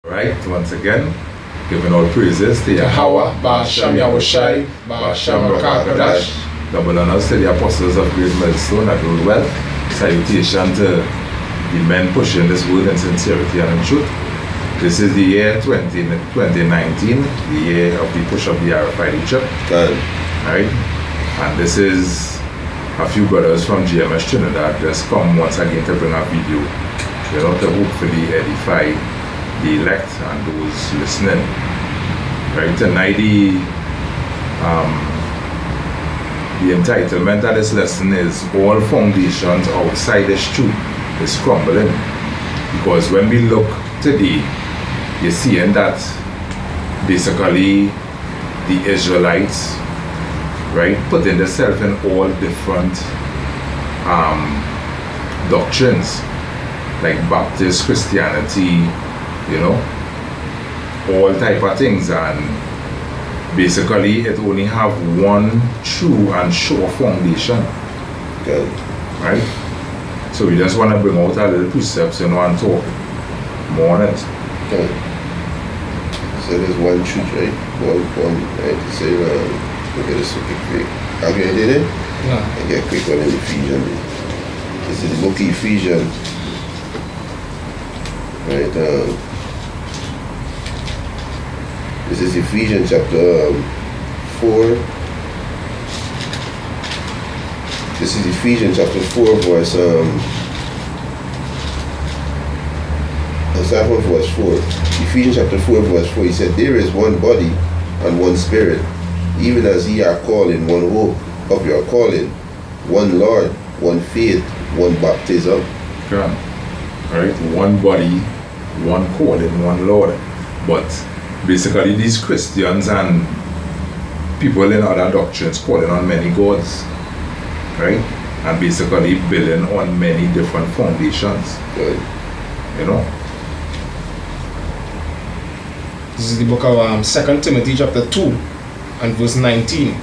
Right, once again, giving all praises to Yahweh, Ba'Shem Yahushai, Ba'Shem Rakakadash, double honors to the apostles of Great Millstone that rule well. Salutation to the men pushing this word in sincerity and in truth. This is the year 2019, the year of the push of the RFID chip. Right, and this is a few brothers from GMS Trinidad just come once again to bring a video, to hopefully edify the elect and those listening. Right, tonight the entitlement of this lesson is all foundations outside this truth is crumbling. Because when we look today, you're seeing that basically the Israelites, right, putting themselves in all different doctrines, like Baptist Christianity, all type of things, and basically it only have one true and sure foundation. Good. Right? So we just want to bring out a little precepts, and talk more on it. Good. So there's one truth, right? One, right? To say, look at this quick. How can you do it? Yeah. I get a quick one in Ephesians. This is the book of Ephesians. Right, this is Ephesians chapter 4. This is Ephesians chapter 4 verse start from verse 4. Ephesians chapter 4 verse 4. He said, there is one body and one spirit, even as ye are called in one hope of your calling, one Lord, one faith, one baptism. Yeah. Right? One body, one calling, one Lord. But basically these Christians and people in other doctrines calling on many gods, right? And basically building on many different foundations. Good. This is the book of 2 Timothy chapter 2 and verse 19.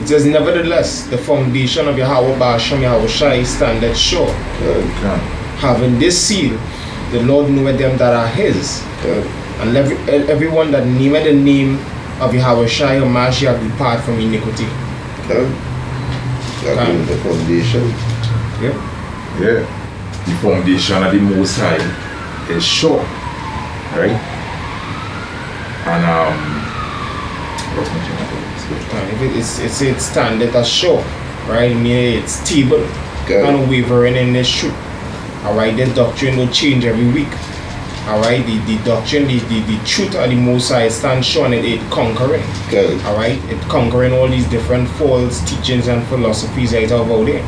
It says, nevertheless, the foundation of Yahweh Ba'Shem Yahushai standeth sure. Good. Having this seal, the Lord knoweth them that are his. Good. And everyone that nameth the name of Yahushai or Mashiach depart from iniquity. Good. That is the foundation. Yeah. The foundation of the Most High is sure. Right? And what's my It standeth as sure, right? Meaning it's stable, unwavering in this truth. Alright, this doctrine will change every week. Alright, the doctrine, the truth of the Most High stands sure, and it conquering. Alright, it conquering all these different false teachings and philosophies that are out there.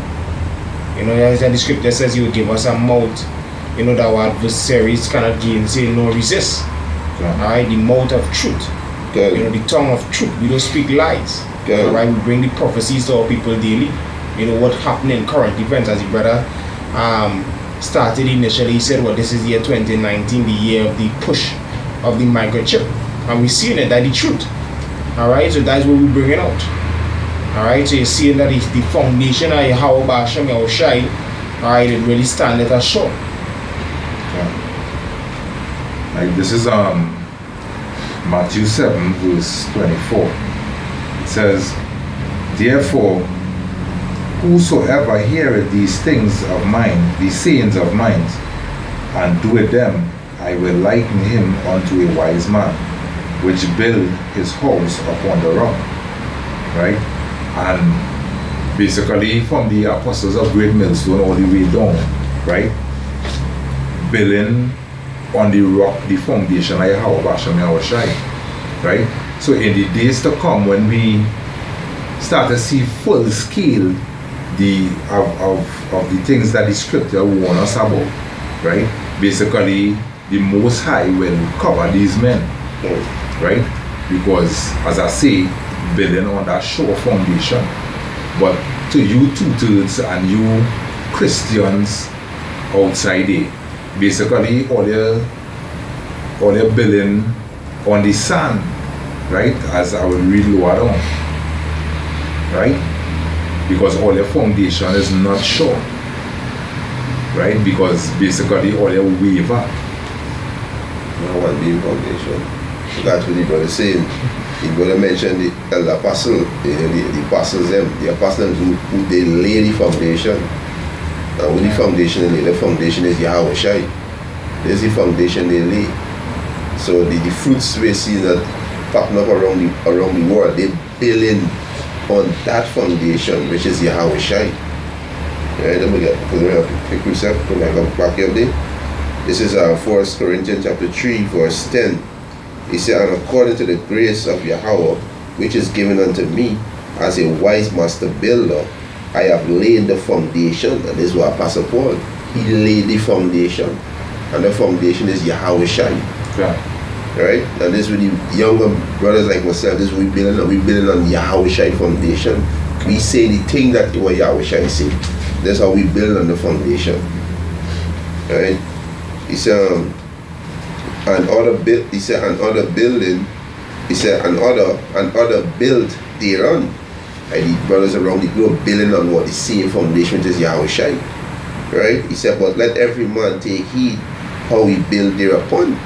As the scripture says, he will give us a mouth, that our adversaries cannot gainsay nor resist. Alright, the mouth of truth. The tongue of truth. We don't speak lies. Alright, we bring the prophecies to our people daily. What happened in current events, as the brother started initially. He said, this is the year 2019, the year of the push of the microchip, and we're seeing it, that the truth. Alright, so that's what we're bringing out. Alright, so you're seeing that it's the foundation of Yahweh Ba'Shem Yahushai. Alright, it really standeth as sure. Like this is Matthew 7 verse 24. It says, therefore whosoever heareth these things of mine, these sayings of mine, and doeth them, I will liken him unto a wise man, which built his house upon the rock. Right? And basically from the apostles of Great Millstone all the way down, right? Building on the rock, the foundation of Yahweh Ba'Shem Yahushai. Right? So in the days to come, when we start to see full scale of the things that the scripture warn us about, right? Basically, the Most High will cover these men, right? Because, as I say, building on that sure foundation. But to you two-thirds and you Christians outside there, basically all you're building on the sand, right? As I will read lower down, right? Because all your foundation is not sure, right? Because basically all your waver, No one being foundation. That's what the brother saying. The brother mentioned the apostle, the apostles them. The apostles who they lay the foundation. And with the foundation they lay, the foundation is Yahweh Shai. There's the foundation they lay. So the fruits we see that popping up around the world, they building on that foundation, which is Yahweh Shai. Right, let me get a precept, come back up there. This is 1 Corinthians chapter 3, verse 10. He said, and according to the grace of Yahweh, which is given unto me as a wise master builder, I have laid the foundation. And this is what Apostle Paul, he laid the foundation. And the foundation is Yahweh Shai. Yeah. Right? And this with the younger brothers like myself, this we building on Yahweh Shai foundation. We say the thing that what Yahweh Shai say. That's how we build on the foundation. Right? He said another building, he said another built thereon. And the brothers around the globe building on what the same foundation, which is Yahweh Shai. Right? He said, but let every man take heed how we build thereupon.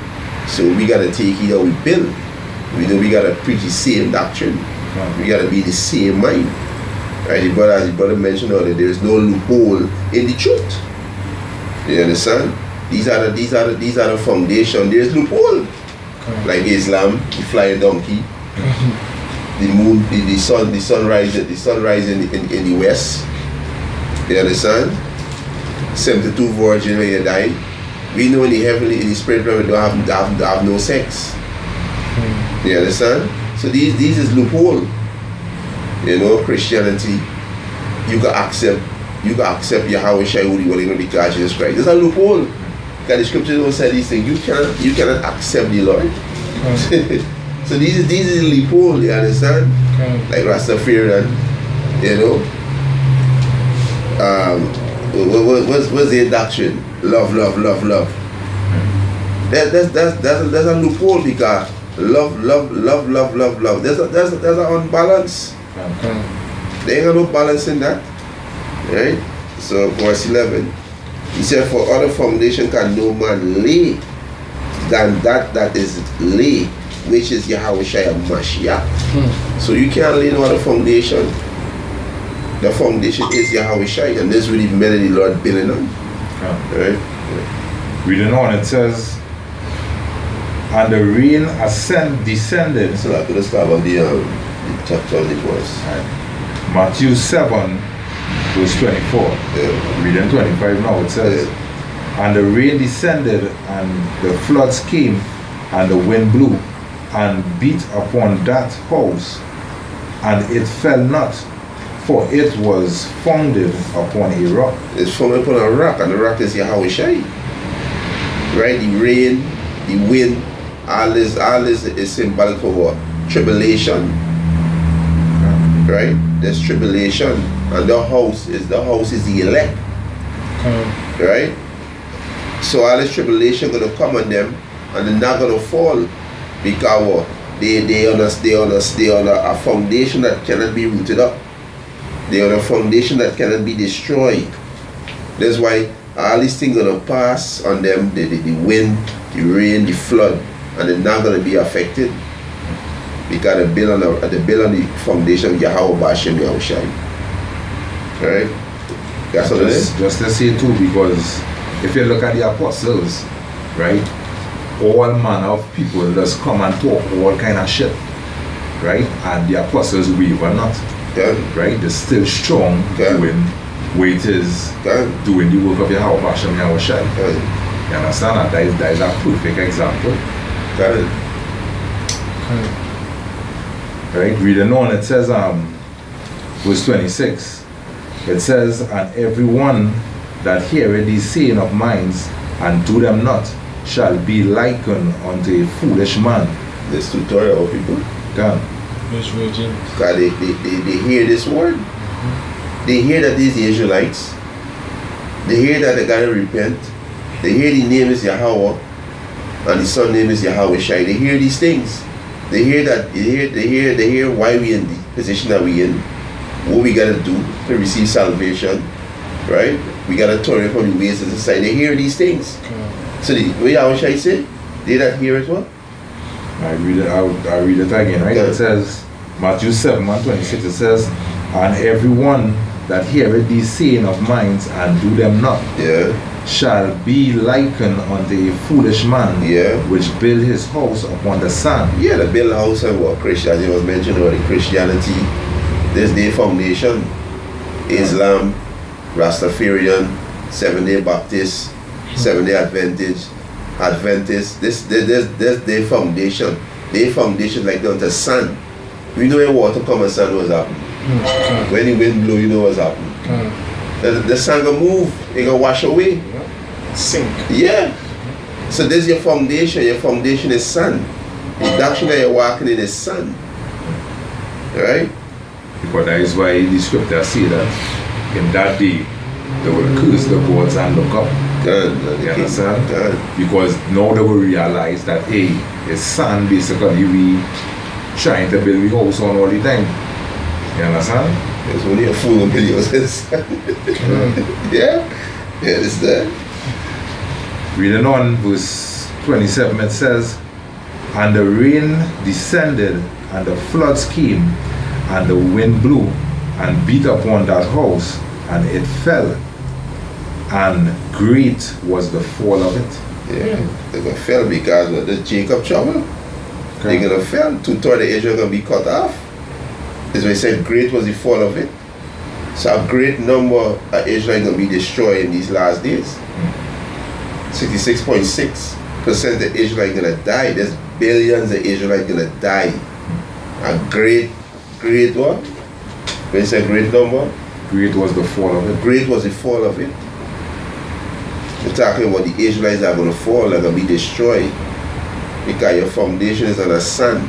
So we gotta take heed how we build. We gotta preach the same doctrine. We gotta be the same mind. Right? As the brother mentioned earlier, there is no loophole in the truth. You understand? These are the foundation. There is loophole. Like Islam, the flying donkey, the moon, the sunrise in the west. You understand? 72 virgins when you die. We know in the spirit realm we don't have no sex. You understand? So these is loophole. You know, Christianity, you can accept Yahweh Shai who you are because Jesus Christ. There's a loophole. Because the scriptures don't say these things. You cannot accept the Lord. So these is loophole, you understand? Like Rastafarian, you know. What's their doctrine? Love. That's a loophole because love. There's an unbalance. There ain't got no balance in that. Right? So verse 11. He said, for other foundation can no man lay than that is lay, which is Yahweh Shai and Mashiach. So you can't lay no other foundation. The foundation is Yahweh Shai, and this is really the melody Lord building on. Right? Yeah. Reading on, it says, and the rain descended. So I could start on the chapter of the verse. Right. Matthew 7, verse 24. Yeah. Reading 25 now, it says, and the rain descended, and the floods came, and the wind blew, and beat upon that house, and it fell not, for it was founded upon a rock. It's founded upon a rock, and the rock is Yahweh Shai. Right? The rain, the wind, all this is symbolic for what? Tribulation. Right? There's tribulation, and the house is the elect. Right? So all this tribulation gonna come on them, and they're not gonna fall because what? They on a foundation that cannot be rooted up. They are on a foundation that cannot be destroyed. That's why all these things gonna pass on them, the wind, the rain, the flood, and they're not gonna be affected. Because they build on the foundation of Yahweh Bashem Yahweh Shai. Right? That's what it is. Just to say too, because if you look at the apostles, right, all manner of people just come and talk all kind of shit, right? And the apostles waver not. Yeah. Right? They're still strong, doing what it is, doing the work of Yahweh Bashem Yahweh Shai. You understand that? That is a perfect example. Got it. Right? Reading on, it says, verse 26, it says, and everyone that heareth these saying of mine and do them not shall be likened unto a foolish man. This tutorial people. Done. Because they hear this word. They hear that these Israelites, they hear that they gotta repent. They hear the name is Yahweh and the son name is Yahweh Shai. They hear these things. They hear that they hear why we in the position that we in, what we gotta do to receive salvation. Right? We gotta turn from the ways of society. They hear these things. So what Yahweh Shai say? They that hear it what? I read it out. I read it again, right? Yeah. It says, Matthew 7:26. It says, and everyone that heareth these saying of mine and do them not, Yeah. shall be likened unto a foolish man, Yeah. which built his house upon the sand. Yeah, the build house and what Christianity was mentioned, or the Christianity, this day foundation, Islam, Rastafarian, 7-day Baptist, 7-day Adventist, this their foundation. Their foundation like down to sand. We know when water come and sand was happening. When the wind blow, you know what's happening. The sand gonna move, it gonna wash away. Sink. Yeah. So this is your foundation. Your foundation is sand. The doctrine that you're walking in is sand. Right? Because that is why the scripture say that in that day they will curse the gods and look up. You understand? Because now they will realize that hey, it's sand basically we trying to build the house on all the time. You understand? There's only a fool who believes in sand. Yeah? You understand? Reading on verse 27, it says, and the rain descended, and the floods came, and the wind blew, and beat upon that house, and it fell. And great was the fall of it. Yeah. They're going to fail because of the Jacob trouble. They're going to fail. 2/3 of Israel going to be cut off. That's why I said great was the fall of it. So a great number of Israel going to be destroyed in these last days. 66.6% of Israel are going to die. There's billions of Israel going to die. A great what? When you say great number? Great was the fall of it. Great was the fall of it. We're talking about the Israelites are going to fall, they're going to be destroyed. Because your foundation is on the sand.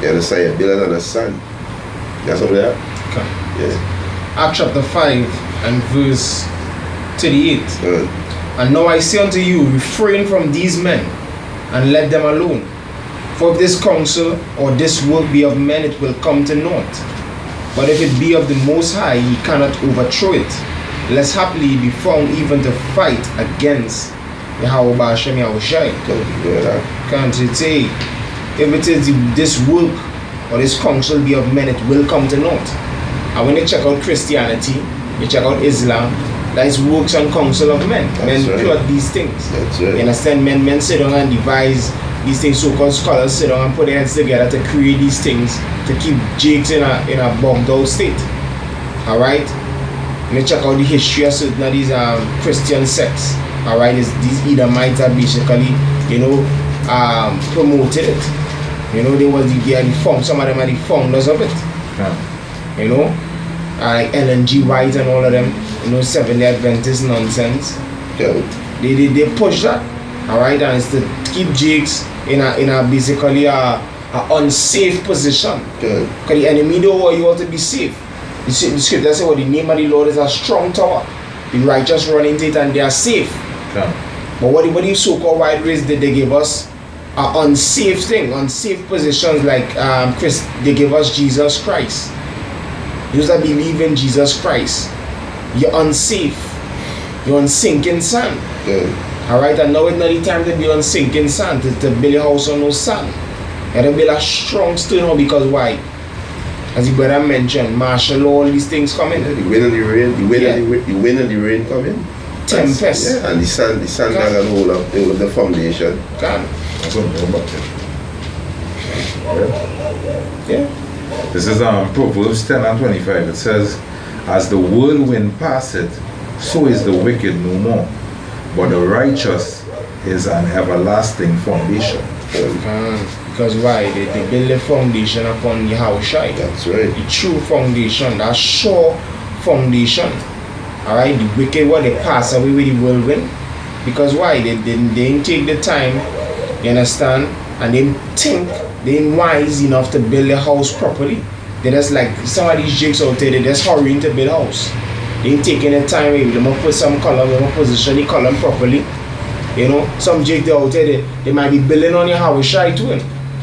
You understand? You're building on the sand. That's over there? Okay. Yeah. Acts chapter 5 and verse 38. Good. And now I say unto you, refrain from these men, and let them alone. For if this counsel or this work be of men, it will come to naught. But if it be of the Most High, ye cannot overthrow it, lest haply ye be found even to fight against Yahweh Ba'ashem Yahushai. Can't it say, if it is this work or this counsel be of men, it will come to naught. And when you check out Christianity, you check out Islam, that is works and counsel of men. Men plot these things. That's right. You understand? Men sit down and devise these things. So-called scholars sit down and put their heads together to create these things to keep Jakes in a bogged out state. Alright? And you check out the history of certain of these Christian sects. Alright? These Edomites are basically, promoted it. They are some of them are the founders of it. Yeah. Like Ellen G. White and all of them, 7-day Adventist nonsense. Yeah. They push that, alright, and it's to keep Jakes in a basically a unsafe position. Good. Because the enemy don't want you all to be safe. The scripture says, well, the name of the Lord is a strong tower. The righteous run into it and they are safe. Yeah. But what the so-called white race did, they gave us unsafe positions like they gave us Jesus Christ. Those that believe in Jesus Christ, you're unsafe. You're on sinking sand. Good. Alright, and now it's not the time to be on sinking sand, to build a house on no sand. You have to build a strong stone because why? As the brother mentioned, martial law, all these things coming. The wind and the rain, the wind and the rain coming. Tempest. Yeah, and the sand not gonna hold up the foundation. God. That's what I'm about it. Yeah. This is Proverbs 10:25. It says, as the whirlwind passeth, so is the wicked no more, but the righteous is an everlasting foundation. Because why? They build the foundation upon Yahushai. That's right. The true foundation, that sure foundation. Alright, the wicked what they pass away with the whirlwind. Because why? They didn't take the time, you understand, and they think they ain't wise enough to build a house properly. They just like some of these jigs out there, they just hurrying to build a house. They ain't taking the time, maybe they might put some column, they might position the column properly. Some jigs out there, they might be building on your house shy too.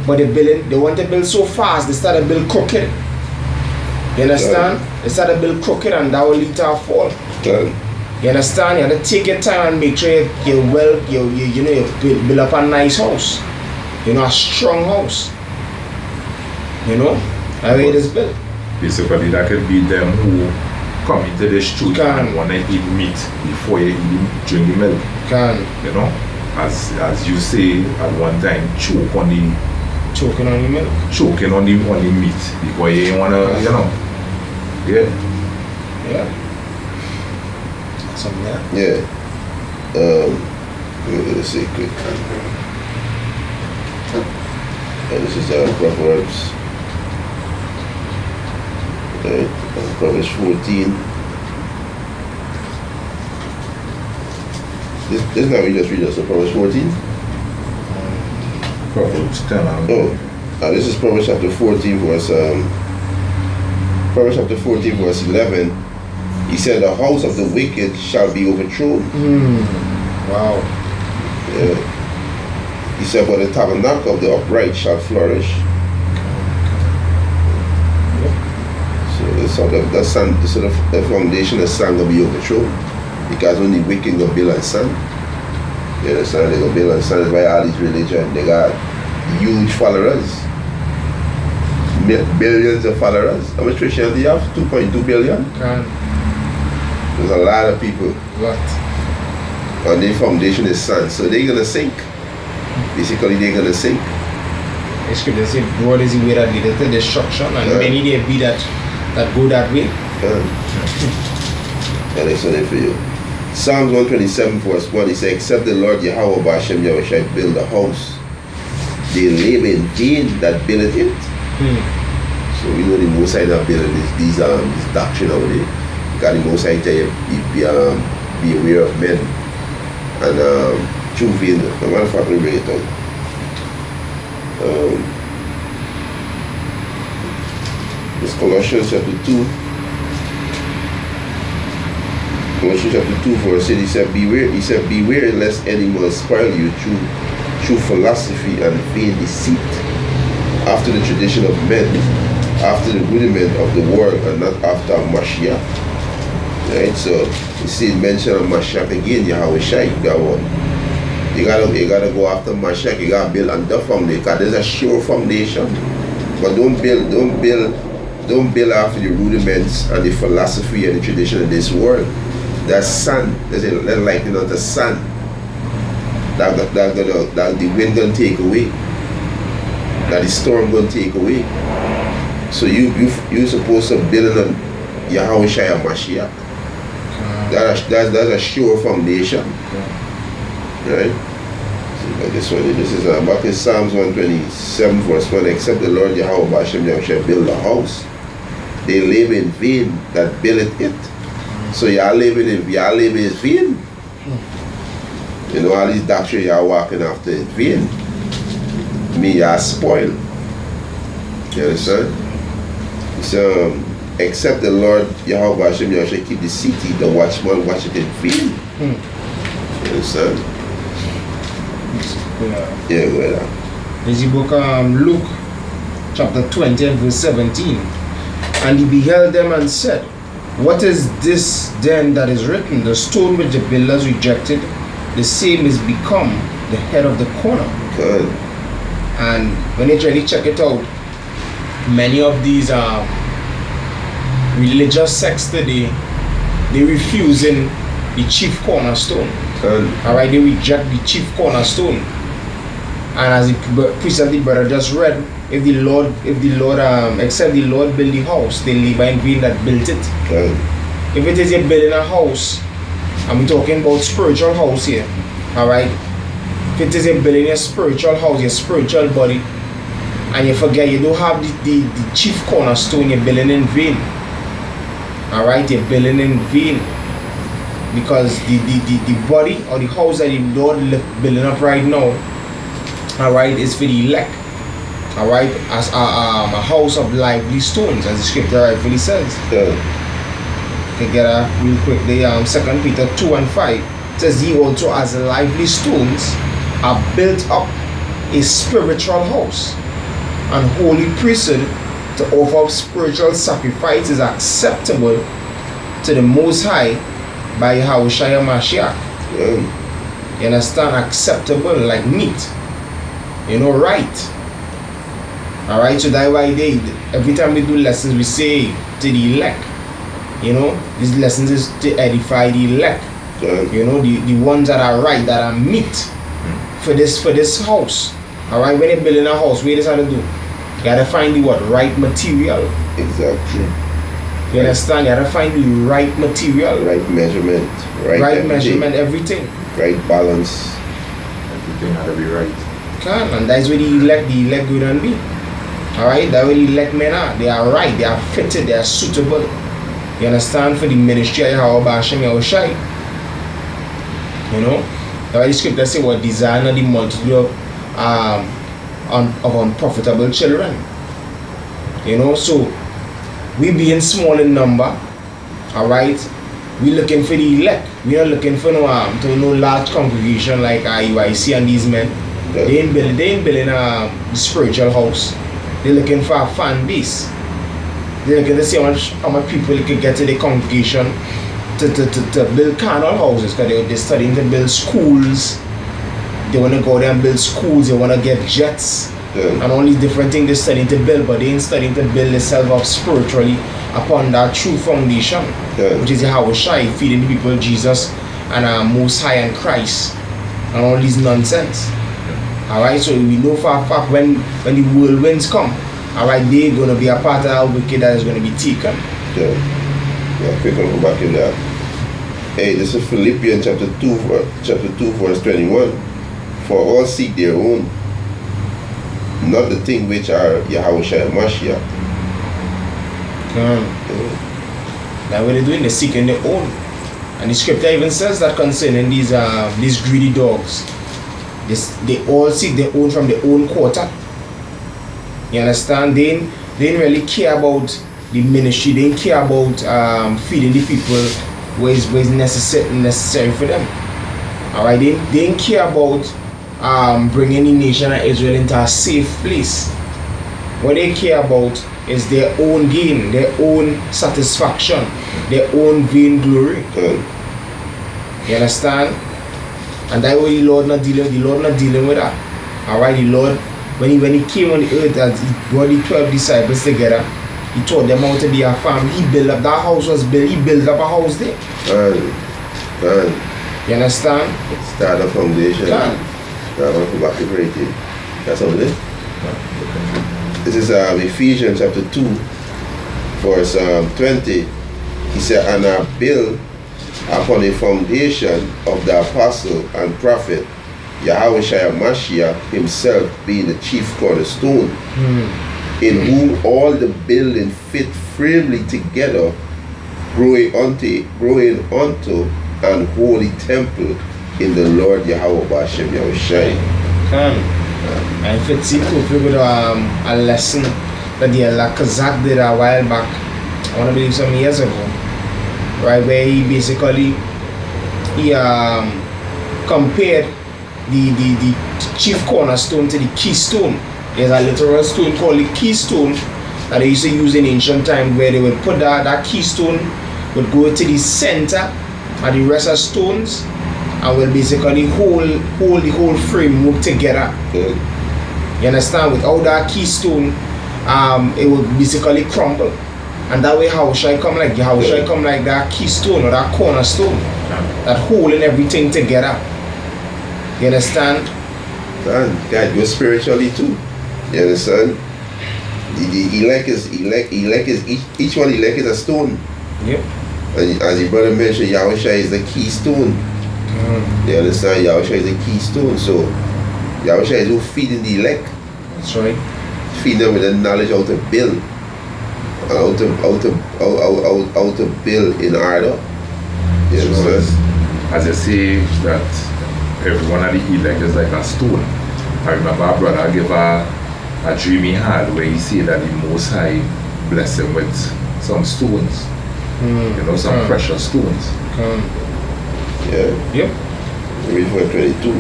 But they want to build so fast, they start to build crooked. You understand? They start to build crooked and that will lead to a fall. Good. You understand? You have to take your time and make sure you build up a nice house. You know, a strong house. You know, how it is built. Basically, that could be them who come into the street and want to eat meat before you drink the milk. You know, as you say at one time, choking on the milk. Choking on the meat because you ain't wanna, you know. Yeah. Something there. Yeah. Let's see quick. This is Proverbs. Okay. Proverbs 14. This is not we just read this. So Proverbs 14. Proverbs 10. This is Proverbs chapter 14 verse Proverbs chapter 14 verse 11. He said, "The house of the wicked shall be overthrown." Wow. Yeah. He said, "But the tabernacle of the upright shall flourish." So the foundation of sand will be overthrown because when the wicked go build on sand, you understand? They go build on sand. That's why all these religions they got huge followers, billions of followers. How much Christianity have? 2.2 billion. There's a lot of people. What? And their foundation is sand, so they're gonna sink. Basically, they're gonna sink. The scripture says, "Broad is the way that leadeth to destruction, and many there be that go that way." And that's what it for you. Psalms 127 verse 1, he said, "Except the Lord Yahweh Bashem Yahweh shall build a house, they labor in vain that buildeth it." So we know the Most High not building this doctrine over there. God the Most High tell you be aware of men and true vain. The motherfucker bring it out. It's Colossians chapter 2. Colossians chapter 2 verse 8, he said, "Beware lest any man spoil you through philosophy and vain deceit, after the tradition of men, after the rudiment of the world, and not after Mashiach." Right? So you see mention of Mashiach again, Yahweh Shai, you gotta go after Mashiach, you gotta build on the foundation, because there's a sure foundation. But don't build after the rudiments and the philosophy and the tradition of this world. That's sun. There's a likeness of the sun that the wind gonna take away, that the storm gonna take away. So you supposed to build on Yahweh Shai and Mashiach. That's a sure foundation, right? This is back in Psalms 127 verse 1. "Except the Lord Yahweh Bashem Yahweh shall build a house, they labor in vain that buildeth it." So y'all living in vain. You know, all these doctrines y'all walking after is vain. Y'all spoiled. You understand? So except the Lord Yahweh Hashem Yahweh shall keep the city, the watchman watch it in vain. You understand? Yeah, go ahead. There's the book Luke chapter 20 and verse 17. "And he beheld them and said, What is this then that is written? The stone which the builders rejected, the same is become the head of the corner." Good. And when you really check it out, many of these religious sects today, they refusing the chief cornerstone. Alright, they reject the chief cornerstone. And as the priest and the brother just read, except the Lord build the house, they labor in vain that built it. If it is a building a house, and we're talking about spiritual house here, alright? If it is a building a spiritual house, your spiritual body, and you forget you don't have the chief cornerstone, you're building in vain. Alright, you're building in vain. Because the body or the house that the Lord building up right now, alright, is for the elect. Alright, as a house of lively stones, as the scripture rightfully says. Okay, get a real quick. The 2 Peter 2 and 5 says, "Ye also as lively stones are built up a spiritual house, and holy priesthood, to offer up spiritual sacrifices acceptable to the Most High by Yahushua Mashiach. Yeah. You understand? Acceptable, like meat. You know, right. Alright, so that's why every time we do lessons, we say to the elect. You know, these lessons is to edify the elect. Yeah. You know, the ones that are right, that are meat for this house. Alright, when you're building a house, what you have to do? You gotta find the what? Right material. Exactly. You understand? You gotta find the right material. Right measurement. Right measurement, everything. Right balance. Everything had to be right. And that's where the elect good and be. Alright, that's where the elect men are. They are right, they are fitted, they are suitable. You understand? For the ministry of Yahweh Hashem Yahushai. You know? That's why the scripture say what desire not the multitude of unprofitable children. You know, so we being small in number, alright, we looking for the elect. We are looking for no large congregation like IUIC and these men. Yeah. They ain't building a spiritual house. They're looking for a fan base. They're looking to see how much people they could get to the congregation to build carnal houses, because they're studying to build schools. They want to go there and build schools. They want to get jets. Yeah. And all these different things they're studying to build, but they ain't studying to build themselves up spiritually upon that true foundation, which is Yahushua, feeding the people Jesus and Most High and Christ and all these nonsense. Alright, so we know for a fact when the whirlwinds come, alright, they're going to be a part of our wicked that is going to be taken. Yeah. Yeah, quick, I'll go back in there. Hey, this is Philippians chapter 2 verse 21. For all seek their own, not the thing which are Yahushua and Mashiach. Now what they're doing, they're seeking their own. And the scripture even says that concerning these greedy dogs. They all seek their own from their own quarter. You understand? They didn't really care about the ministry. They didn't care about feeding the people where is necessary for them. Alright, they didn't care about bringing the nation of Israel into a safe place. What they care about is their own gain, their own satisfaction, their own vainglory. You understand? And that way the Lord not dealing with that. Alright, the Lord, when he came on the earth, as he brought the 12 disciples together, he taught them how to be a family. He built up, that house was built, he built up a house there. You understand? Start a foundation. Start back to breaking. That's how it is. This is Ephesians chapter 2, verse 20. He said, and I build upon a foundation of the apostle and prophet, Yahushua Mashiach himself being the chief cornerstone, in whom all the building fit firmly together, growing unto an holy temple in the Lord Yahweh Hashem Yahushua. And if it's equal with a lesson that the Kazakh did a while back, I want to believe some years ago, right, where he basically compared the chief cornerstone to the keystone. There's a literal stone called the keystone that they used to use in ancient time, where they would put that keystone would go to the center and the rest of stones and will basically hold the whole framework together. You understand? Without that keystone, it will basically crumble. And that way Yahushua come like that keystone or that cornerstone, that holding everything together. You understand? God, you're spiritually too. You understand? Each one elect is a stone. Yep. And as your brother mentioned, Yahushua is the keystone. You understand? Yahushua is the keystone. So Yahushua is who feeding the elect. That's right. Feed them with the knowledge how to build. How to build in order. You understand? As you say that every one of the elect is like a stone. I remember our brother gave a dream he had where he said that the Most High blessed him with some stones. You know, some precious stones. Yeah. Yep. Read verse 22.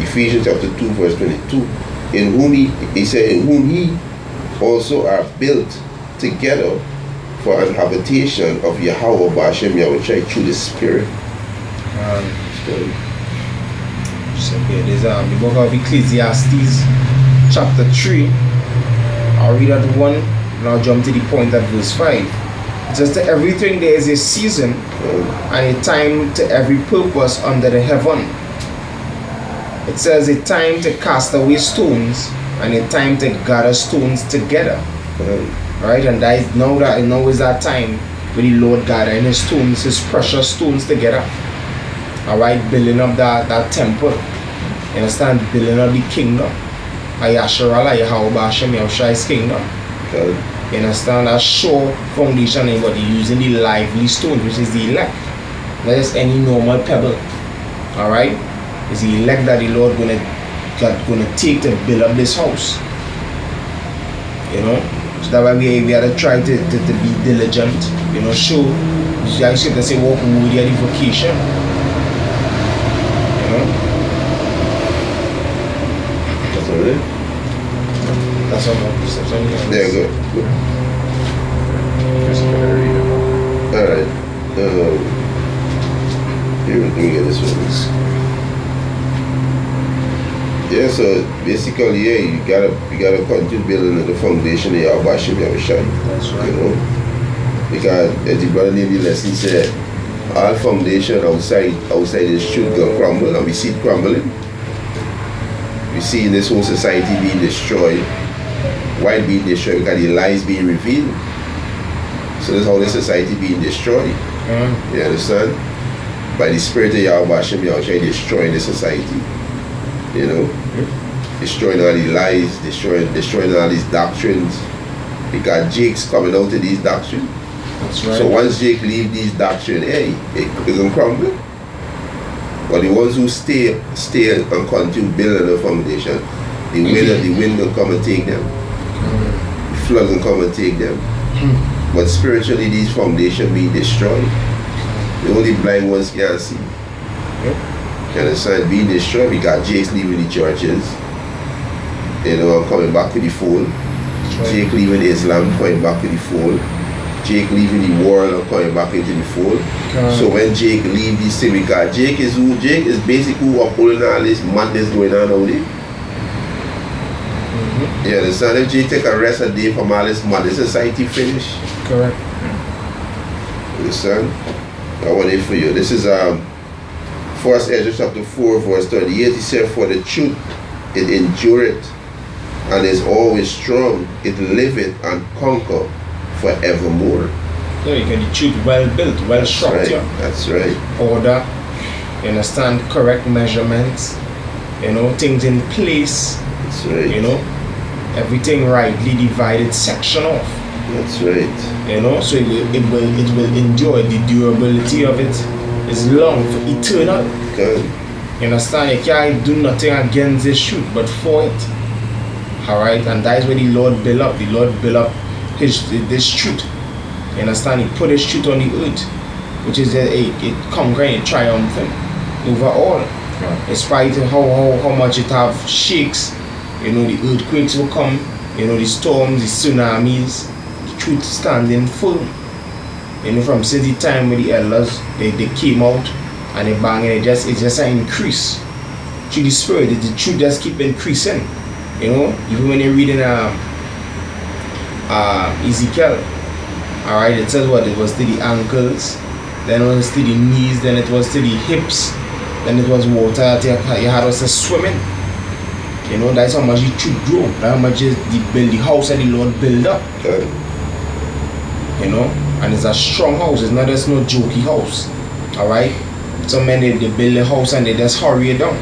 Ephesians chapter 2 verse 22. In whom he said, in whom he also are built together for an habitation of Yahweh Hashem Yahushua through the Spirit. So here, there's the book of Ecclesiastes, chapter 3. I'll read that 1, and I'll jump to the point at verse 5. It says, to everything there is a season, and a time to every purpose under the heaven. It says a time to cast away stones, and a time to gather stones together. Right? And now is that time where the Lord gathering his stones, his precious stones together. Alright, building up that temple. You understand? Building up the kingdom. Ayasharala, Yahweh Hashem, Yahshua's kingdom. You understand? That sure foundation in what you're using the lively stone, which is the elect. Not just any normal pebble. Alright? It's the elect that the Lord gonna take to build up this house. You know? So that's why we have to try to be diligent. You know, show. I used to say walk worthy of the vocation. You know? That's all right. That's all my perception. Yeah, good. Alright. Here, let me get this one. Yeah, so basically, yeah, you gotta continue building the foundation of your Bashim Yahushai. That's right. You know? Because as the brother in the lesson said, all foundation outside this should go crumble, and we see it crumbling. We see in this whole society being destroyed. Why being destroyed? Because the lies being revealed. So that's how the society being destroyed. You understand? By the spirit of Yahweh Hashem Yahushua destroying the society. You know? Destroying all the lies, destroying all these doctrines. Because Jake's coming out of these doctrines. That's right. So once Jake leave these doctrines, hey, it's gonna crumble. But the ones who stay and continue building the foundation, the wind will come and take them. The flood will come and take them. But spiritually, these foundations being destroyed. The only blind ones can't see. You understand? Being destroyed, we got Jake's leaving the churches, you know, and coming back to the fold. Jake leaving Islam, coming back to the fold. Jake leaving the world and coming back into the fold. So when Jake leave this thing, because Jake is basically who upholding all this madness going on out there. You understand? If Jake take a rest a day from all this madness, society finish. Correct. You understand? I want it for you. This is 1 Ezra chapter 4 verse 38. He said, for the truth it endureth and is always strong, it liveth and conquer forevermore. Yeah, you get the truth well built, well structured. That's right. Order, you understand, correct measurements, you know, things in place. That's right. You know, everything rightly divided, section off. That's right. You know, so it will endure. The durability of it is long, for eternal. Good. You understand? You can't do nothing against this truth, but for it. Alright, and that is where the Lord built up. The Lord built up this truth. You understand? He put his truth on the earth, which is it conquering, it triumphing over all. Right. Despite how much it have shakes, you know, the earthquakes will come, you know, the storms, the tsunamis, the truth standing firm. You know, from since the time with the elders, they came out and they bang, and it's just an increase through the spirit. The truth just keep increasing. You know, even when you're reading Ezekiel, alright, it says what? It was to the ankles, then it was to the knees, then it was to the hips, then it was water that you had us swimming. You know, that's how much the truth grow. That's how much is the house that the Lord build up. Good. You know, and it's a strong house. It's not just no jokey house. Alright? Some men they build a house and they just hurry it down.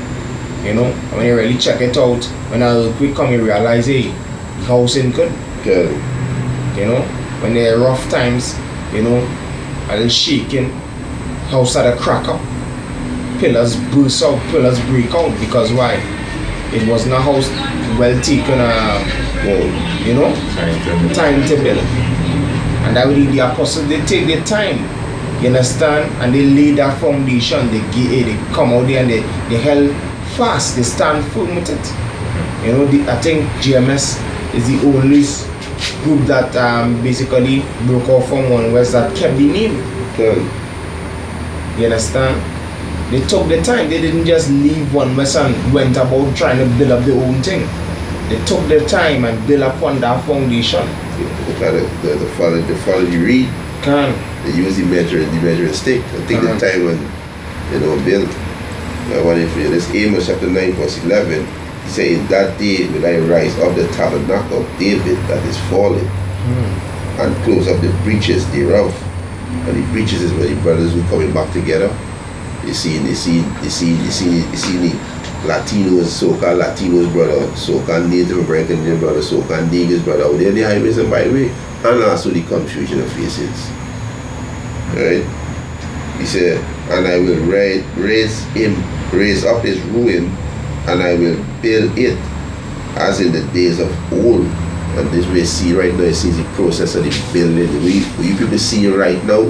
You know, and when you really check it out, when a earthquake come, you realize, hey, the house ain't good. Good. You know, when there are rough times, you know, a little shaking, house had a crack up, pillars burst out, pillars break out. Because why? It was not a house well taken, you know, time to build. And that way the apostles, they take their time, you understand, and they lay that foundation. They come out there and they held fast, they stand firm with it. You know, I think GMS is the only group that basically broke off from one West that kept the name. Good. You understand? They took their time. They didn't just leave one mess and went about trying to build up their own thing. They took their time and built upon that foundation. Look at the follow you read. They use the measuring stick. I think the time when build. What if this Amos chapter 9 verse 11? He said, "In that day will I rise up the tabernacle of David that is fallen, and close up the breaches thereof." And the breaches is where the brothers who coming back together. You see the Latinos, so-called Latinos brother, so-called Native American brother, so-called Negroes brother out there in the highways and byway, and also the confusion of faces. Right? He said, "And I will raise up his ruin, and I will build it as in the days of old." And this we see right now, is the process of the building. What you people see right now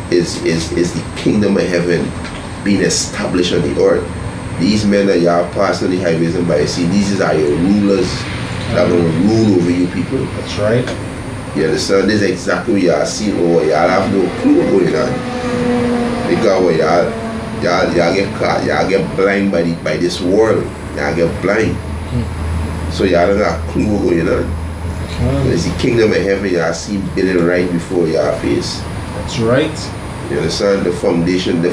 is the kingdom of heaven being established on the earth. These men that y'all pass on the highways and byways, see, these are your rulers that are going to rule over you people. That's right. You understand? This is exactly what y'all see, or y'all have no clue what's going on. Because what y'all get caught, y'all get blind by this world. Y'all get blind. So y'all don't have a clue what's going on. But it's the kingdom of heaven y'all see building right before y'all face. That's right. You understand? The foundation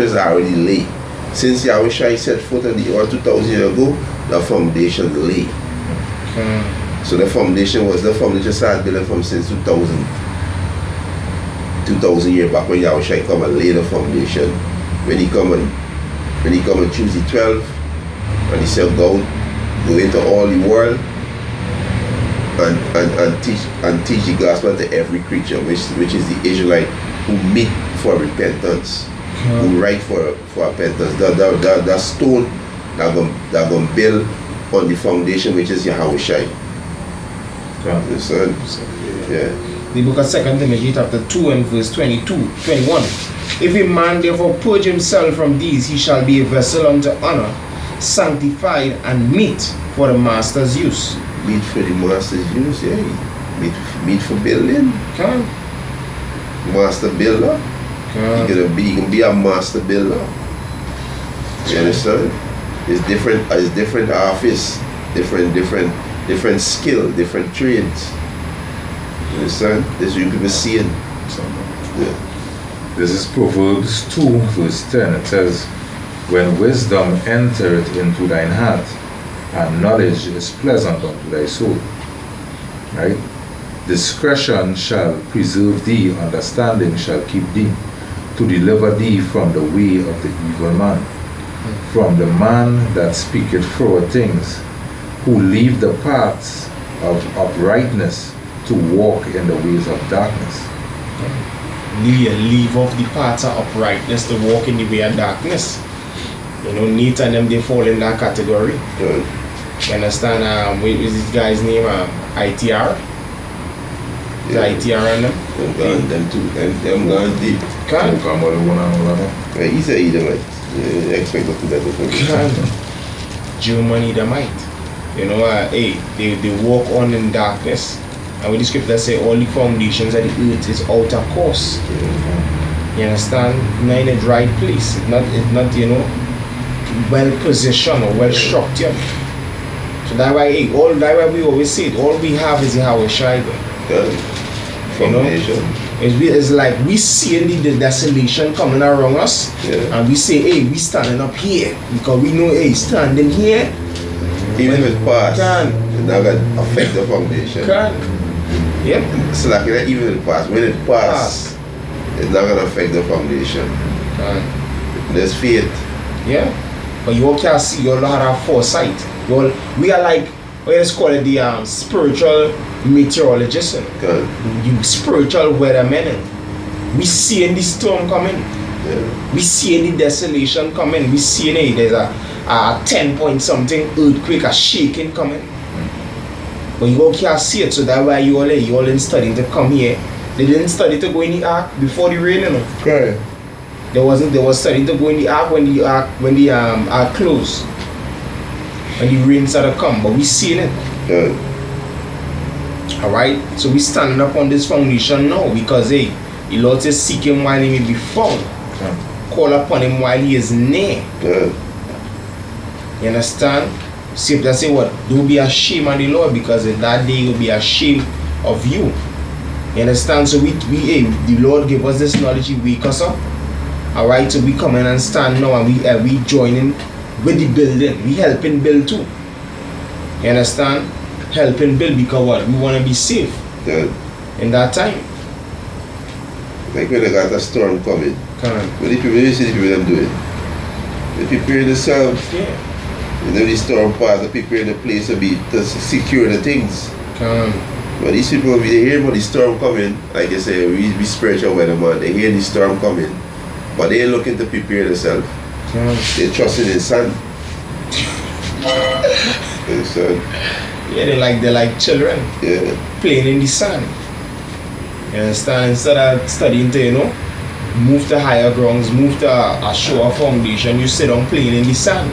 is already laid. Since Yahweh Shai set foot on the earth 2,000 years ago, the foundation lay. So the foundation started building from since 2,000 years back when Yahweh Shai come and lay the foundation. When he come and choose the 12, and he said, go into all the world and teach the gospel to every creature, which is the Israelite who meet for repentance, who write for repentance. That stone that gonna build on the foundation, which is Yahweh Shai. Yeah. The book of 2 Timothy chapter 2 and verse 21. If a man therefore purge himself from these, he shall be a vessel unto honor, sanctified and meet for the master's use. Meet for the master's use, yeah. Meet for building. Master builder. You can be a master builder. You understand? It's different office, different skill, different trades. You understand? This is what you people seeing. Yeah. This is Proverbs 2 verse 10. It says, "When wisdom entereth into thine heart, and knowledge is pleasant unto thy soul." Right? "Discretion shall preserve thee, understanding shall keep thee, to deliver thee from the way of the evil man, from the man that speaketh forward things, who leave the paths of uprightness to walk in the ways of darkness." Leave off the paths of uprightness to walk in the way of darkness. Neat and them, they fall in that category. Good. You understand? What is this guy's name? ITR? Is Yeah. ITR on them? Them gone deep. He said Edomite. Expect nothing better from him. German Edomite. They walk on in darkness. And with the scripture say all the foundations of the earth is out of course. You understand? Not in the right place. It's not well positioned or well structured. So that's why we always say it. All we have is Yahweh Shai. Foundation. It's like we see the desolation coming around us, and we say, hey, we standing up here because we know, hey, standing here. Even if it pass, it's not going to affect the foundation. Yep. It's like that, even if it pass, when it pass, it's not going to affect the foundation. There's faith. Yeah. But you all can't see, you all have foresight. We are like, let's call it the spiritual meteorologists. You spiritual weathermen. We seeing the storm coming. Yeah. We seeing the desolation coming. We seeing there's a 10 point something earthquake, a shaking coming. But you all can't see it, so that's why you all didn't study to come here. They didn't study to go in the ark before the rain, Okay. They was studying to go in the ark when the ark closed. When the rain started to come, but we seen it. Good. Alright? So we standing up on this foundation now because the Lord says seek him while he may be found. call upon him while he is near. Good. You understand? Scripture say what? Don't be ashamed of the Lord, because in that day he will be ashamed of you. You understand? So the Lord give us this knowledge, He wake us up. Alright, so we come in and stand now, and we join in with the building. We helping build too. You understand? Helping build, because what? We want to be safe. Good. In that time. Like when they got a storm coming. Come on. But the people, you see the people them do it. They prepare themselves. Yeah. You know, the storm pass, they prepare the place to secure the things. Come on. But these people, when they hear about the storm coming, like I say, we spiritual weatherman, they hear the storm coming, but they ain't looking to prepare themselves. They're trusting in sun. Yeah, they're like children. Yeah. Playing in the sun. You understand? Instead of studying to, move to higher grounds, move to a sure foundation, you sit down playing in the sun.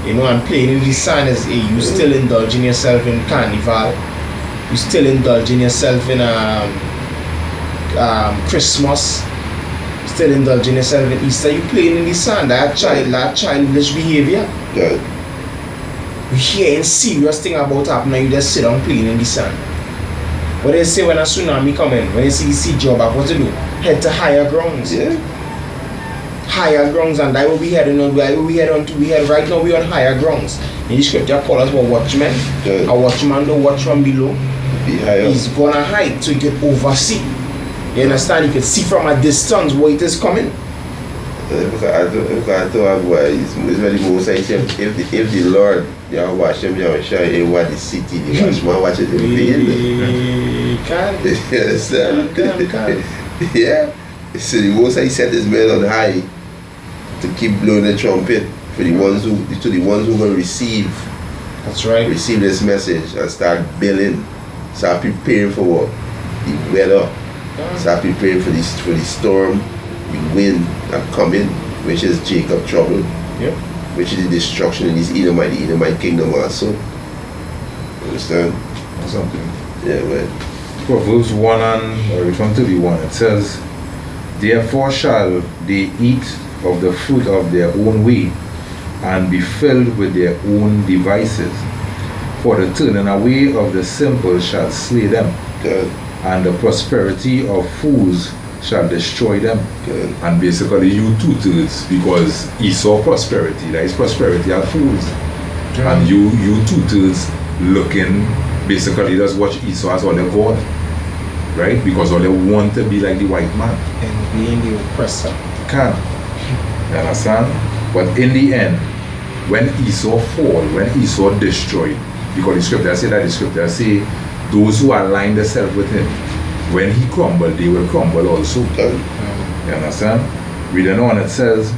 And playing in the sun is you still indulging yourself in carnival. You still indulging yourself in Christmas. Still indulging yourself in Easter. You playing in the sun. That childish behavior. Good. You hearing serious thing about happening, you just sit down playing in the sun. What they say when a tsunami come in, when you see the sea job back, what to do? Head to higher grounds. Yeah. Higher grounds, and that will we heading on. We head right now. We on higher grounds. In the scripture, call us a watchman. Good. A watchman don't watch from below. Be higher. He's gonna hide so he can oversee. You understand? You can see from a distance where it is coming. If I thought it's very most I say, if the Lord you watch him, you show him what the city, the watchman watch it in the Can. You understand? Can. Yeah. So the most I set this man on high to keep blowing the trumpet for the ones who will receive. That's right. Receive this message and start building. Start preparing for what? The weather. Start preparing for the storm, the wind that coming, which is Jacob trouble. Yep. Which is the destruction in this Edomite kingdom also. Understand? Something. Yeah, man. Proverbs 1 and we come to the 1. It says, therefore shall they eat of the fruit of their own way, and be filled with their own devices. For the turning away of the simple shall slay them, Good. and the prosperity of fools shall destroy them. Good. And basically you two-thirds, because Esau prosperity, that is prosperity of fools. Yeah. And you two-thirds looking, basically just watch Esau as all the God. Right? Because all they want to be like the white man. And being the oppressor. Can. You understand? But in the end, when Esau fall, when Esau destroyed, because the scripture say those who align themselves with him, when he crumbled, they will crumble also. Good. You understand? Reading on, it says,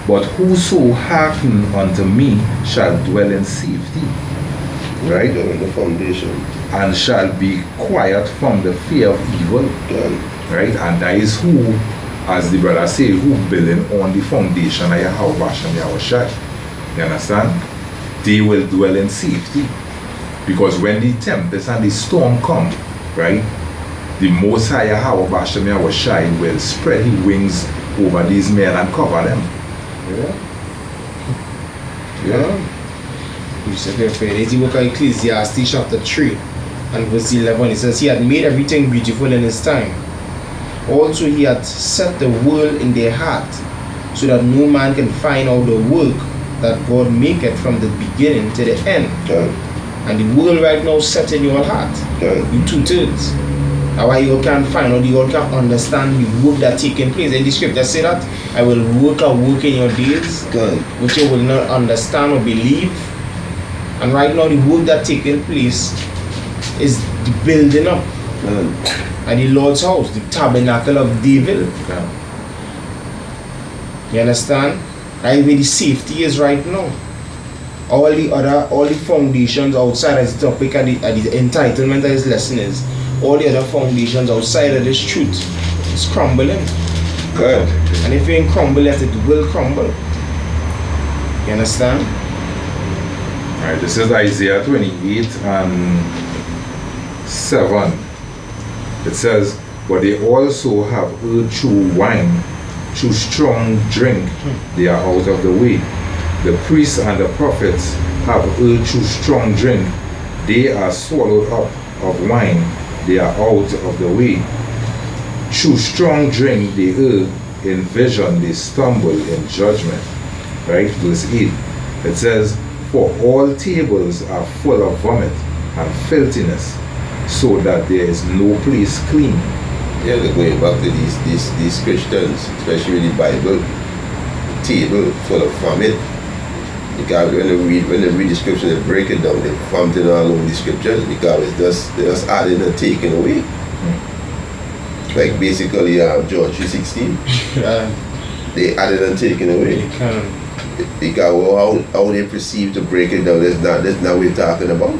but whoso hearken unto me shall dwell in safety. Right? Good on the foundation. And shall be quiet from the fear of evil. Good. Right? And that is who, as the brother say, who building on the foundation of Yahweh Hashem Yahushai. You understand? They will dwell in safety. Because when the tempest and the storm come, right, the Most High Yahweh Hashem Yahushai will spread his wings over these men and cover them. Yeah. You said they're afraid. As you look at Ecclesiastes chapter 3 and verse 11, it says, he had made everything beautiful in his time. Also he had set the world in their heart, so that no man can find out the work that God maketh from the beginning to the end. Good. And the world right now set in your heart. Good. You two-thirds. That's why you can find out, you can understand the work that taking place. In the scripture say that I will work a work in your days, Good. which you will not understand or believe. And right now the work that taking place is the building up. Good. And the Lord's house, the tabernacle of David. You understand? Right where the safety is right now. All the foundations outside as the topic and the entitlement of this lesson is, all the other foundations outside of this truth is crumbling. Good. And if you ain't crumble yet, it will crumble. You understand? Alright, this is Isaiah 28 and 7. It says, but they also have heard through wine, through strong drink, they are out of the way. The priests and the prophets have erred through strong drink, they are swallowed up of wine, they are out of the way. Through strong drink they err, in vision they stumble in judgment. Right? Verse 8. It says, for all tables are full of vomit and filthiness, so that there is no place clean. Yeah, they're going back to these Christians, especially the Bible, table full of vomit. Because when they read the scripture, they break it down, they vomiting all over the scriptures because they're just adding and taking away. Like basically John 3:16. They added and taken away. Because how they perceive to break it down, that's not what we're talking about.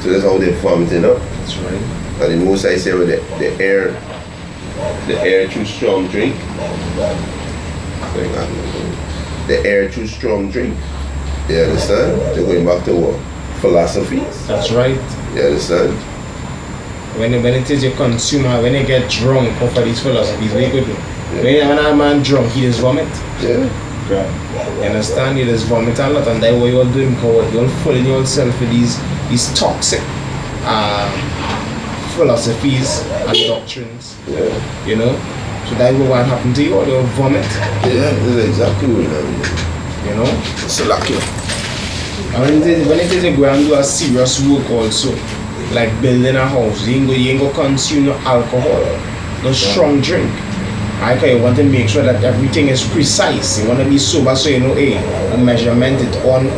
So that's how they're vomiting up. That's right. And the most I say with the air too strong drink. The air too strong drink. You understand? They're going back to what? Philosophies. That's right. You understand? When it is a consumer, when they get drunk off of these philosophies, what you could do? Yeah. When a man drunk, he just vomit. Yeah. You understand? You just vomit a lot, and that's what you're doing, because you're fooling yourself with these toxic philosophies and doctrines. Yeah. You know? So that's what happened to you, you'll vomit. Yeah, that's exactly what I mean. You know? So lucky. And when it is a go and do a serious work also, like building a house, you ain't go consume no alcohol, no strong drink. Right? 'Cause you want to make sure that everything is precise. You want to be sober, so you know, hey, a measurement it on,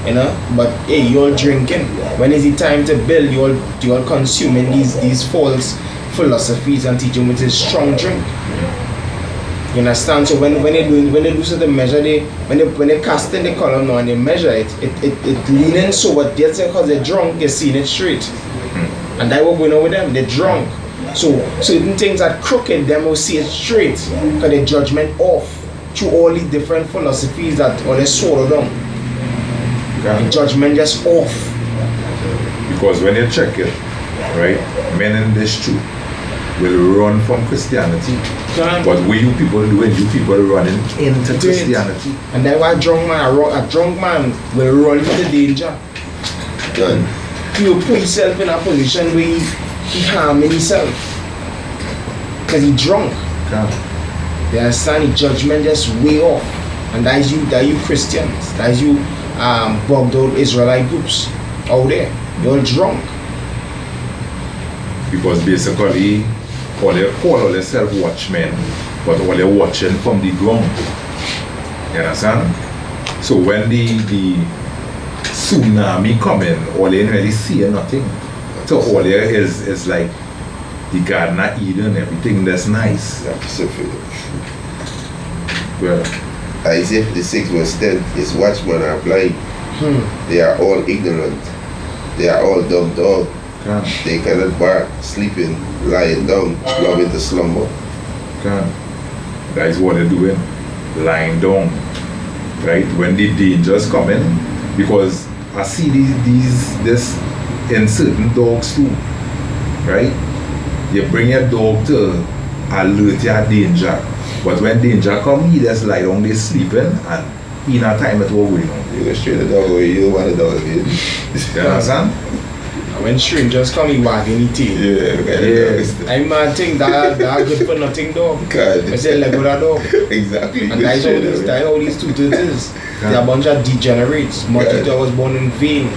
you know. But hey, you're drinking. When is it time to build? You're consuming these false philosophies and teaching with a strong drink. You understand? So when they do certain measure, when they cast in the column now and they measure it leaning so, but that's because they're drunk, they're seeing it straight. And that's what going on with them, they're drunk. So certain things that crooked, them will see it straight because their judgment off through all these different philosophies that all they swallow down. The judgment just off. Because when you check it, right, men in this truth will run from Christianity. But what you people doing, you people running into Christianity. And that's why a drunk man will run into danger. Done. He will put himself in a position where he harming himself. Because he drunk. You understand? The judgment just way off. And that is you Christians. That is you bugged out Israelite groups out there. You're drunk. Because basically, all they call all themselves watchmen, but all they're watching from the ground. You understand? So when the tsunami coming, all they ain't really see nothing. So all there is like the Garden of Eden, everything that's nice. Well, Isaiah 56 verse 10, his watchmen are blind. They are all ignorant. They are all dumb dogs. They cannot bark, sleeping, lying down, loving to slumber. That is what they're doing, lying down. Right? When the dangers coming, because I see this in certain dogs too. Right? You bring your dog to alert your danger. But when danger come, he just lie down, they sleeping, and in a time it will going on. You go straight the dog away, you don't want the dog again. You understand? When strangers come, he wagging his tail. Yeah. I man think that good for nothing dog. I say Lego that dog. Exactly. And that's how these two is. They're a bunch of degenerates. Motito was born in vain.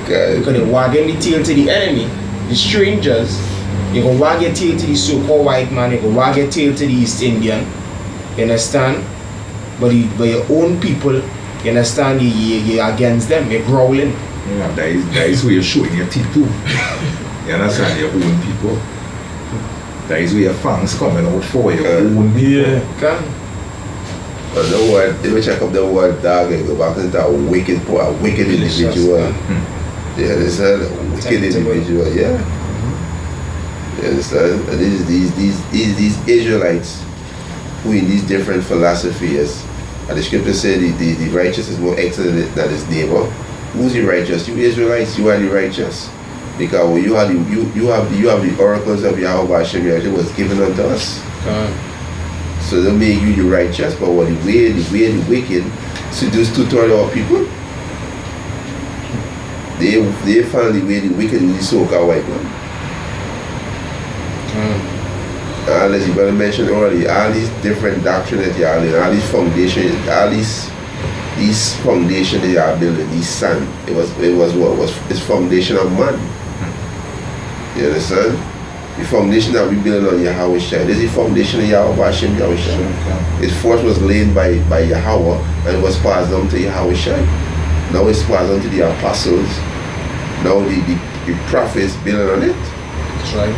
Because they wagging the tail to the enemy, the strangers. You go wag your tail to the so-called white man, you go wag your tail to the East Indian. You understand? But your own people, you understand, you're against them, you're growling. Yeah, that is where you're showing your teeth too. You understand? Your own people. That is where your fangs coming out for your own people. Yeah. But the word, if you check up the word dog and go back into a wicked individual. You understand? A wicked individual, yeah. You understand? And these Israelites who in these different philosophies, and the scripture said the righteous is more excellent than his neighbor. Who's the righteous? You Israelites, you are the righteous. Because you have the oracles of Yahweh Hashem Yahweh was given unto us. So they make you the righteous, but what the way the wicked seduce 2/3 of people. They found the way the wicked is the so-called white man. As you better mention earlier, all these different doctrines that you are in, all these foundations, all these foundations that you are building, these sand, it was it's foundation of man. You understand? The foundation that we build on Yahweh Shai. This is the foundation of Yahweh Hashem Yahweh Shai. Its force was laid by Yahweh and was passed on to Yahweh Shai. Now it's passed on to the apostles. Now the prophets building on it. That's right.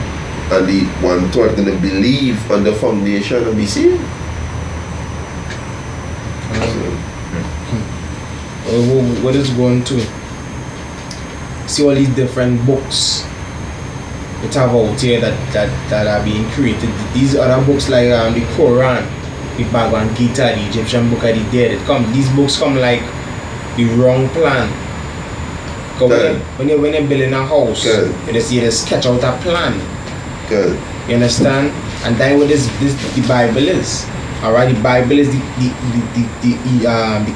And the one thought gonna believe on the foundation and be saved. What is going to see all these different books that have out here that are being created. These other books like the Quran, the Bhagavad Gita, the Egyptian book of the dead. These books come like the wrong plan. Because when you're building a house, you just sketch out a plan. Good. You understand? And then what the Bible is. Alright, the Bible is the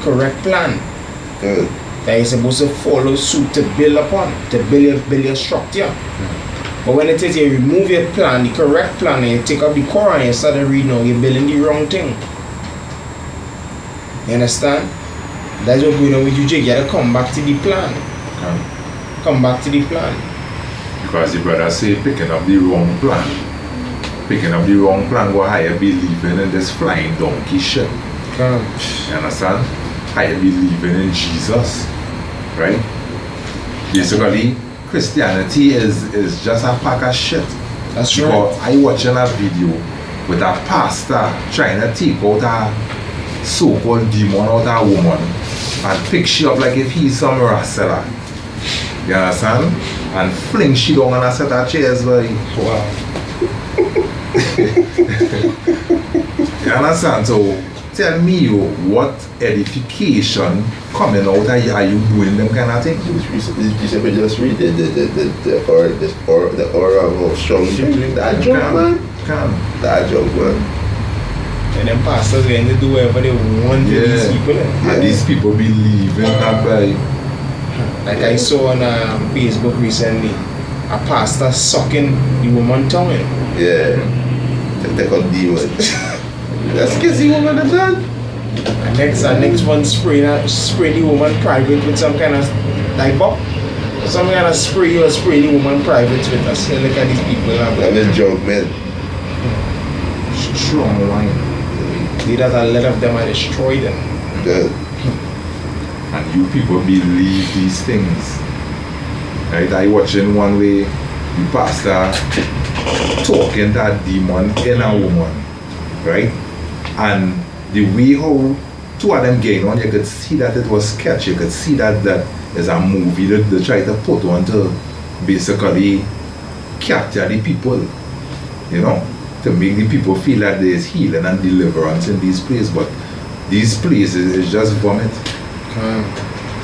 correct plan. Good. That you're supposed to follow suit to build upon, to build your structure. But when it is you remove your plan, the correct plan, and you take up the Quran and you start to read now, you're building the wrong thing. You understand? That's what going on with you, Jake. You gotta come back to the plan. Come back to the plan. Because the brother say picking up the wrong plan. Picking up the wrong plan, what I believing in this flying donkey shit. You understand? I believing in Jesus. Right? Basically, Christianity is just a pack of shit. That's right. Because I watching a video with a pastor trying to take out a so-called demon out of a woman and pick she up like if he's some wrestler. You understand? And fling she down on a set of chairs, boy. Wow. You understand? So tell me what edification coming out of are you doing them kind of thing? You simply just read the aura of strong drink. That joke, man. That joke, man. And then pastors going to do whatever they want to these people. And these people believe in that by. Like I saw on Facebook recently, a pastor sucking the woman tongue. Yeah. They call demon. That's kissy woman and done. And next one spray the woman private with some kind of like bop. Some kind of spray the woman private with us. Look at these people. I'm a joke, man. Strong line. Leaders, a lot of them are destroyed them. Good. And you people believe these things. Right? I watching one way the pastor talking to a demon in a woman. Right? And the way how two of them getting on, you could see that it was sketch. You could see that is a movie that they try to put on to basically capture the people. You know? To make the people feel that there is healing and deliverance in these places. But these places is just vomit.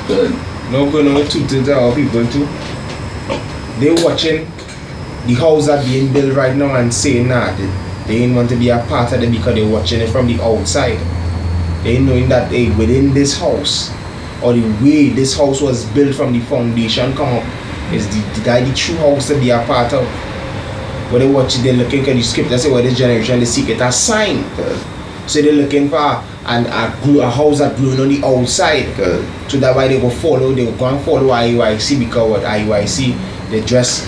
Good. No going on to our people too. They watching the house that being built right now and saying nah, they ain't want to be a part of it because they're watching it from the outside. They knowing that within this house or the way this house was built from the foundation come up is the true house to be a part of. When they watch it, they're looking at the scripture say, well, this generation they seek it a sign. So they're looking for a house that growing on the outside. So that's why they go and follow IUIC because what IUIC they dress,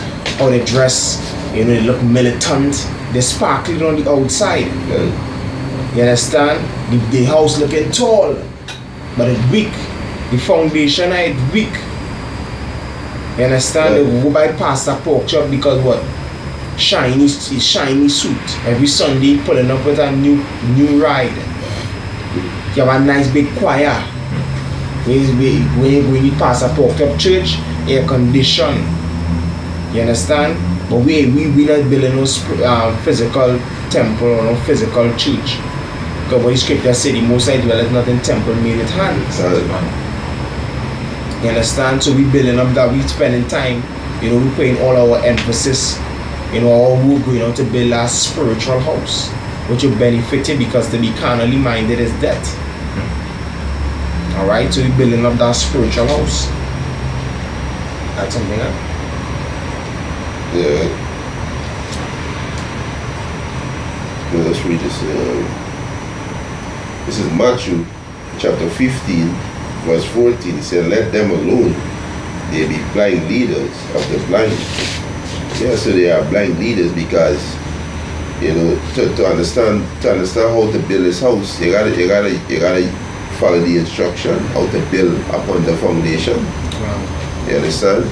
they look militant, they sparkling on the outside. You understand? The house looking tall, but it's weak. The foundation is weak. You understand? They go by past a pork chop because what? Shiny suit. Every Sunday pulling up with a new ride. You have a nice big choir. When you pass a pork chop church, air condition. You understand? But we not building no physical temple or no physical church. Because what the scripture say, the most I dwell is not in temple made with hands. You understand? So we building up that, we spending time, we putting all our emphasis, we're going out to build a spiritual house. which will benefit you, because to be carnally minded is death. Alright, so you're building up that spiritual house. That's something, huh? Yeah. Well, let's read this. This is Matthew chapter 15, verse 14. It said, let them alone. They be blind leaders of the blind. Yeah, so they are blind leaders because, you know, to understand how to build this house, you gotta follow the instruction how to build upon the foundation. Wow. You understand?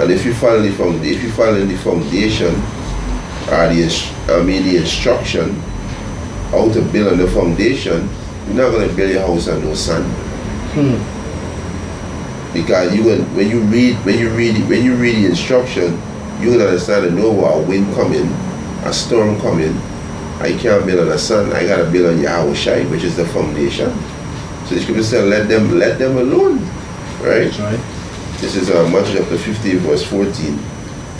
And if you follow the foundation, or the instruction how to build on the foundation, you're not gonna build your house on no sand. Because when you read the instruction, you can understand and know a wind coming, a storm coming. I can't build on the sand. I gotta build on Yahweh Shai, which is the foundation. So the scripture said, let them alone, right? That's right. This is Matthew chapter 15, verse 14.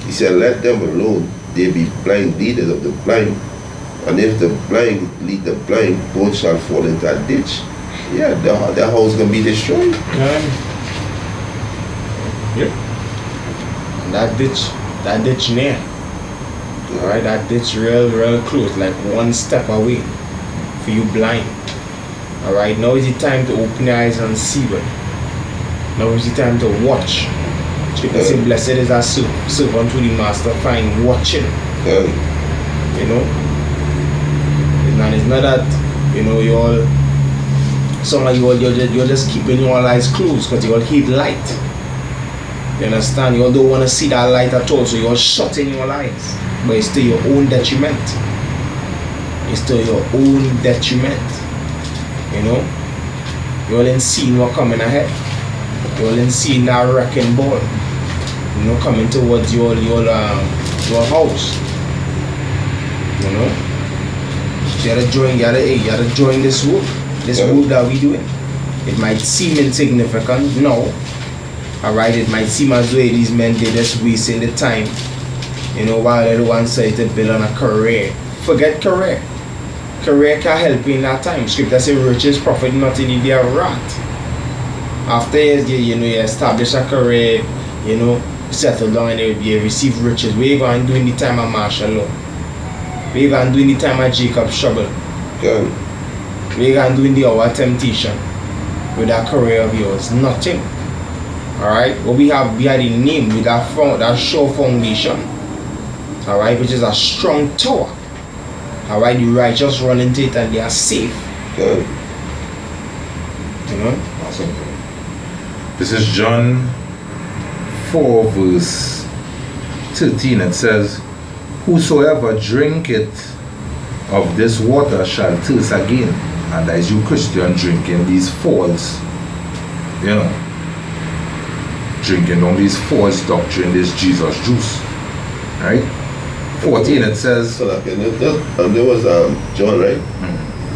He said, let them alone. They be blind leaders of the blind. And if the blind lead the blind, both shall fall into a ditch. Yeah, the house gonna be destroyed. Yep. That ditch near. Alright, that ditch real close, like one step away for you blind. Alright, now is the time to open your eyes and see it. Now is the time to watch. Scripture say, blessed is that servant who the master find watching. You know? It's not that, you know, you're just keeping your eyes closed because you all hate light. You understand? You all don't want to see that light at all, so you're shutting your eyes. But it's to your own detriment. It's to your own detriment. You know? You all ain't seeing what coming ahead. You all ain't seeing that wrecking ball, you know, coming towards your house. You know? You gotta join this work. This work that we doing. It might seem insignificant, no. Alright, it might seem as though these men did just wasting the time. You know, while everyone say to build on a career. Forget career. Career can help you in that time. Scripture say riches profit not in the wrath. After you establish a career, you know, settle down and you receive riches. What you going to do in the time of martial law? What you going to do in the time of Jacob's trouble? Yeah. What you going to do in the hour of temptation with that career of yours? Nothing. Alright? What we have behind the name with that sure foundation. Alright? Which is a strong tower. Alright? The righteous run into it and they are safe. Yeah. You know? Awesome. This is John 4 verse 13. It says, whosoever drinketh of this water shall thirst again. And as you Christian drinking these false, you know, drinking on these false doctrine, this Jesus juice. Right? 14 it says, so like, there was John, right?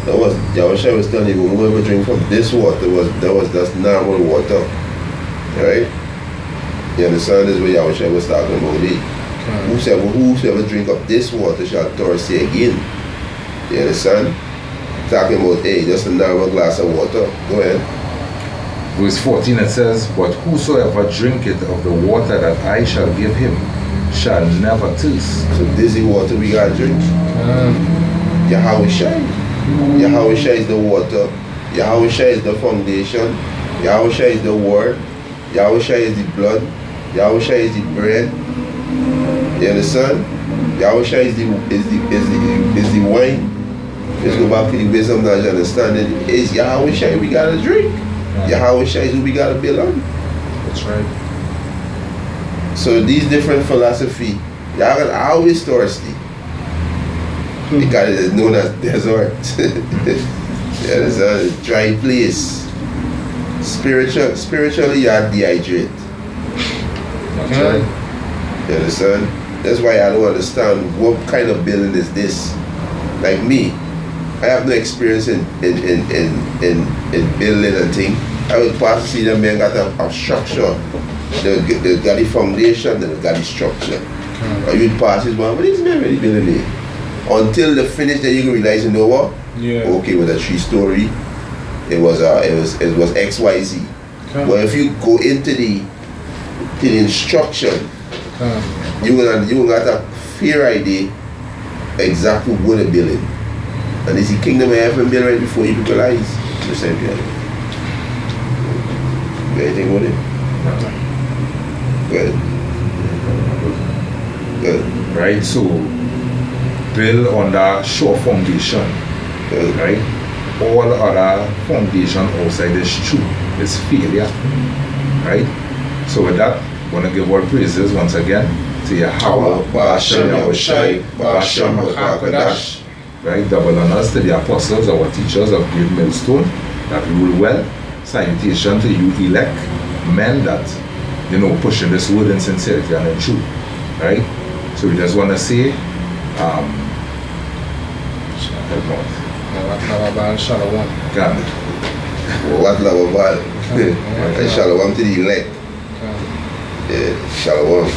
That was Yahushua was telling you, whoever drink from this water that's normal water. Right? You understand? This is what Yahushua was talking about it. Whosoever drink of this water shall thirst again. You understand? Talking about, hey, just a normal glass of water. Go ahead. Verse 14 it says, but whosoever drinketh of the water that I shall give him shall never thirst. So this is water we gotta drink. Yahweh Shai. Yahweh Shai is the water. Yahweh Shai is the foundation. Yahweh Shai is the word. Yahweh Shai is the blood. Yahweh Shai is the bread. You understand? Yahweh Shai is the wine. Let's go back to the wisdom, knowledge, understanding. It's Yahweh Shai we gotta drink. Yahweh Shai is who we gotta build on. That's right. So these different philosophy, y'all are always thirsty. Because it is known as desert. Yeah, it's a dry place. Spiritually you are dehydrated. That's right. You understand? That's why I don't understand what kind of building is this. Like me, I have no experience in building and things. I would pass to see them men got a structure. They got the foundation, then they got the structure. And you'd pass this one, but this man really building it. Until the finish, that you can realize, you know what? Yeah. Okay, with a 3-story, it was XYZ. But if you go into the instruction, you gonna get a fair idea exactly what the building. And it's the kingdom of heaven built right before you realize the same thing. You got anything with it? Good. Good. Right, so build on that sure foundation. Good. Right? All other foundation outside is true. It's failure. Right? So with that, I want to give all praises once again to Yahweh, Ba'ashem Yahushai, Ba'ashem HaKadosh. Right? Double honors to the apostles, our teachers of Great Millstone that rule well. Salutation to you elect men that, pushing this word in sincerity and in truth. Right? So we just want to say, Shalom. God. What love about it? Shalom to the elect. Shalom.